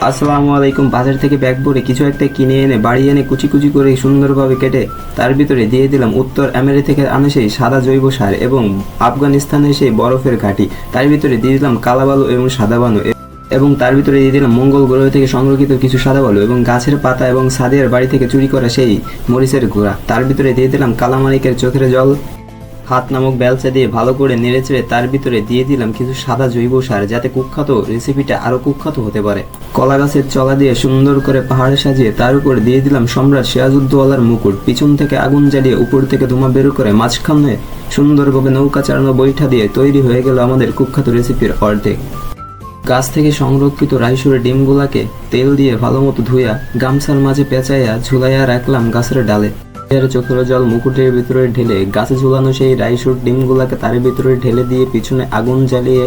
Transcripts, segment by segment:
আসসালামু আলাইকুম। বাজার থেকে ব্যাগ ভরে কিছু একটা কিনে এনে বাড়ি এনে কুচি কুচি করে সুন্দরভাবে কেটে তার ভিতরে দিয়ে দিলাম উত্তর আমেরিকা থেকে আনা সেই সাদা জৈব সার এবং আফগানিস্তানের সেই বরফের ঘাঁটি। তার ভিতরে দিয়ে দিলাম কালা বালু এবং সাদা বালু এবং তার ভিতরে দিয়ে দিলাম মঙ্গল গ্রহ থেকে সংরক্ষিত কিছু সাদা বালু এবং গাছের পাতা এবং সাদিয়ার বাড়ি থেকে চুরি করা সেই মরিচের গুঁড়া। তার ভিতরে দিয়ে দিলাম কালামানিকের চোখের জল। হাত নামক বেলচা দিয়ে ভালো করে নেড়েচেড়ে তার ভিতরে দিয়ে দিলাম কিছু সাদা জৈব সার, যাতে কুখ্যাত রেসিপিটা আরো কুখ্যাত হতে পারে। কলা গাছের চলা দিয়ে সুন্দর করে পাহাড়ে সাজিয়ে তার উপর দিয়ে দিলাম সম্রাট সিরাজউদ্দৌলার মুকুট। পিছন থেকে আগুন জ্বালিয়ে উপর থেকে ধোঁয়া বের করে মাঝখানে সুন্দরভাবে নৌকা চালানো বৈঠা দিয়ে তৈরি হয়ে গেল আমাদের কুখ্যাত রেসিপির অর্ধেক। গাছ থেকে সংরক্ষিত রাইসুরের ডিমগুলাকে তেল দিয়ে ভালো মতো ধুইয়া গামছার মাঝে পেঁচাইয়া ঝুলাইয়া রাখলাম গাছের ডালে। এর চোখের জল মুকুটের ভিতরে ঢেলে গাছে ঝুলানো সেই রাইসুর ডিমগুলাকে তার ভিতরে ঢেলে দিয়ে পিছনে আগুন জ্বালিয়ে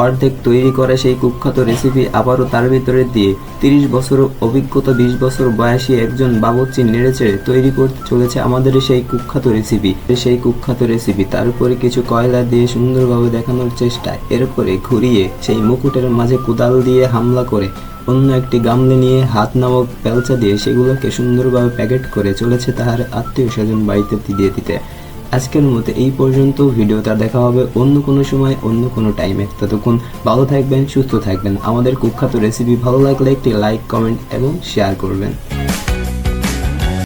অর্ধেক তৈরি করে সেই কুখ্যাত রেসিপি আবারও তার ভিতরে দিয়ে 30 বছর অভিজ্ঞতা 20 বছর বয়সী একজন বাবুর্চি নেড়েচেড়ে তৈরি করতে চলেছে আমাদের সেই কুখ্যাত রেসিপি। তার উপরে কিছু কয়লা দিয়ে সুন্দরভাবে দেখানোর চেষ্টায় এরপরে ঘুরিয়ে সেই মুকুটের মাঝে কোদাল দিয়ে হামলা করে অন্য একটি গামলে নিয়ে হাত নামক পেলচা দিয়ে সেগুলোকে সুন্দরভাবে প্যাকেট করে চলেছে তাহার আত্মীয় স্বজন বাড়িতে দিয়ে দিতে। আজকের মতো এই পর্যন্ত। ভিডিওটা দেখা হবে অন্য কোনো সময় অন্য কোনো টাইমে। ততক্ষণ ভালো থাকবেন, সুস্থ থাকবেন। আমাদের কুখ্যাত রেসিপি ভালো লাগলে একটি লাইক, কমেন্ট এবং শেয়ার করবেন।